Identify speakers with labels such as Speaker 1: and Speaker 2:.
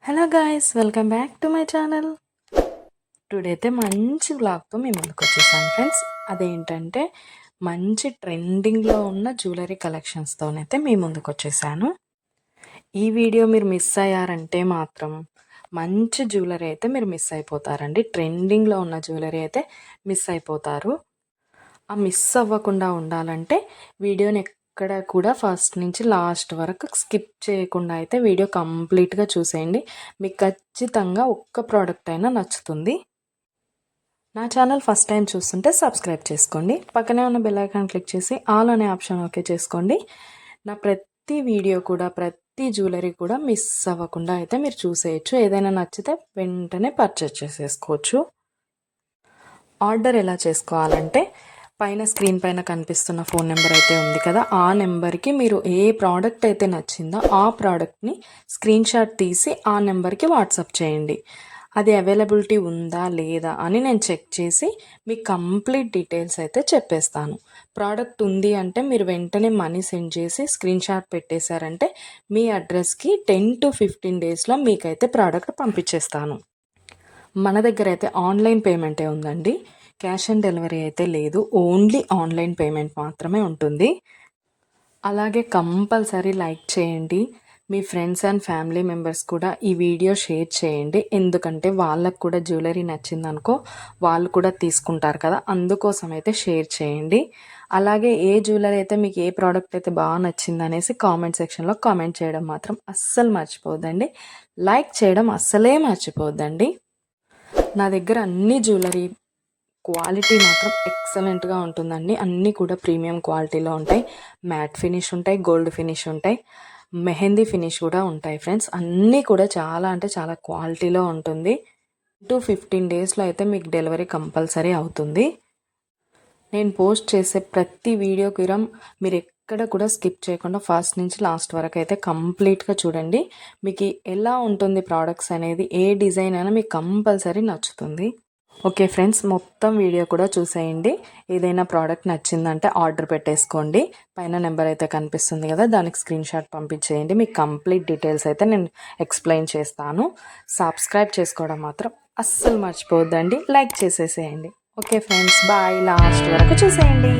Speaker 1: Hello guys, welcome back to my channel. Today అయితే మంచి వ్లాగ్తో మీ ముందుకు వచ్చేసాను ఫ్రెండ్స్. అదేంటంటే మంచి ట్రెండింగ్లో ఉన్న జ్యువెలరీ కలెక్షన్స్తోనైతే మీ ముందుకు వచ్చేసాను. ఈ వీడియో మీరు మిస్ అయ్యారంటే మాత్రం మంచి జ్యువెలరీ అయితే మీరు మిస్ అయిపోతారండి. ట్రెండింగ్లో ఉన్న జ్యువెలరీ అయితే మిస్ అయిపోతారు. ఆ మిస్ అవ్వకుండా ఉండాలంటే వీడియోని ఎక్కడ కూడా ఫస్ట్ నుంచి లాస్ట్ వరకు స్కిప్ చేయకుండా అయితే వీడియో కంప్లీట్గా చూసేయండి. మీకు ఖచ్చితంగా ఒక్క ప్రోడక్ట్ అయినా నచ్చుతుంది. నా ఛానల్ ఫస్ట్ టైం చూస్తుంటే సబ్స్క్రైబ్ చేసుకోండి. పక్కనే ఉన్న బెల్ ఐకాన్ క్లిక్ చేసి ఆల్ అనే ఆప్షన్ ఓకే చేసుకోండి. నా ప్రతి వీడియో కూడా ప్రతి జ్యువెలరీ కూడా మిస్ అవ్వకుండా అయితే మీరు చూసేయచ్చు. ఏదైనా నచ్చితే వెంటనే పర్చేస్ చేసేసుకోవచ్చు. ఆర్డర్ ఎలా చేసుకోవాలంటే పైన స్క్రీన్ పైన కనిపిస్తున్న ఫోన్ నెంబర్ అయితే ఉంది కదా, ఆ నెంబర్కి మీరు ఏ ప్రోడక్ట్ అయితే నచ్చిందో ఆ ప్రోడక్ట్ని స్క్రీన్ షాట్ తీసి ఆ నెంబర్కి వాట్సాప్ చేయండి. అది అవైలబిలిటీ ఉందా లేదా అని నేను చెక్ చేసి మీకు కంప్లీట్ డీటెయిల్స్ అయితే చెప్పేస్తాను. ప్రోడక్ట్ ఉంది అంటే మీరు వెంటనే మనీ సెండ్ చేసి స్క్రీన్ షాట్ పెట్టేశారంటే మీ అడ్రస్కి 10 to 15 డేస్లో మీకైతే ప్రోడక్ట్ పంపించేస్తాను. మన దగ్గర అయితే ఆన్లైన్ పేమెంటే ఉందండి. క్యాష్ ఆన్ డెలివరీ అయితే లేదు. ఓన్లీ ఆన్లైన్ పేమెంట్ మాత్రమే ఉంటుంది. అలాగే కంపల్సరీ లైక్ చేయండి. మీ ఫ్రెండ్స్ అండ్ ఫ్యామిలీ మెంబర్స్ కూడా ఈ వీడియో షేర్ చేయండి. ఎందుకంటే వాళ్ళకు కూడా జ్యువెలరీ నచ్చిందనుకో వాళ్ళు కూడా తీసుకుంటారు కదా, అందుకోసం అయితే షేర్ చేయండి. అలాగే ఏ జ్యువెలరీ అయితే మీకు ఏ ప్రోడక్ట్ అయితే బాగా నచ్చింది అనేసి కామెంట్ సెక్షన్లో కామెంట్ చేయడం మాత్రం అస్సలు మర్చిపోవద్దండి. లైక్ చేయడం అస్సలే మర్చిపోవద్దండి. నా దగ్గర అన్ని జ్యువెలరీ క్వాలిటీ మాత్రం ఎక్సలెంట్గా ఉంటుందండి. అన్నీ కూడా ప్రీమియం క్వాలిటీలో ఉంటాయి. మ్యాట్ ఫినిష్ ఉంటాయి, గోల్డ్ ఫినిష్ ఉంటాయి, మెహందీ ఫినిష్ కూడా ఉంటాయి ఫ్రెండ్స్. అన్నీ కూడా చాలా అంటే చాలా క్వాలిటీలో ఉంటుంది. 15 డేస్లో అయితే మీకు డెలివరీ కంపల్సరీ అవుతుంది. నేను పోస్ట్ చేసే ప్రతి వీడియోకి మీరు ఎక్కడ కూడా స్కిప్ చేయకుండా ఫస్ట్ నుంచి లాస్ట్ వరకు అయితే కంప్లీట్గా చూడండి. మీకు ఎలా ఉంటుంది ప్రోడక్ట్స్ అనేది, ఏ డిజైన్ అయినా మీకు కంపల్సరీ నచ్చుతుంది. ఓకే ఫ్రెండ్స్, మొత్తం వీడియో కూడా చూసేయండి. ఏదైనా ప్రోడక్ట్ నచ్చిందంటే ఆర్డర్ పెట్టేసుకోండి. పైన నెంబర్ అయితే కనిపిస్తుంది కదా, దానికి స్క్రీన్ షాట్ పంపించేయండి. మీకు కంప్లీట్ డీటెయిల్స్ అయితే నేను ఎక్స్ప్లెయిన్ చేస్తాను. సబ్స్క్రైబ్ చేసుకోవడం మాత్రం అస్సలు మర్చిపోవద్దండి. లైక్ చేసేసేయండి. Okay friends, bye. లాస్ట్ వరకు చూసేయండి.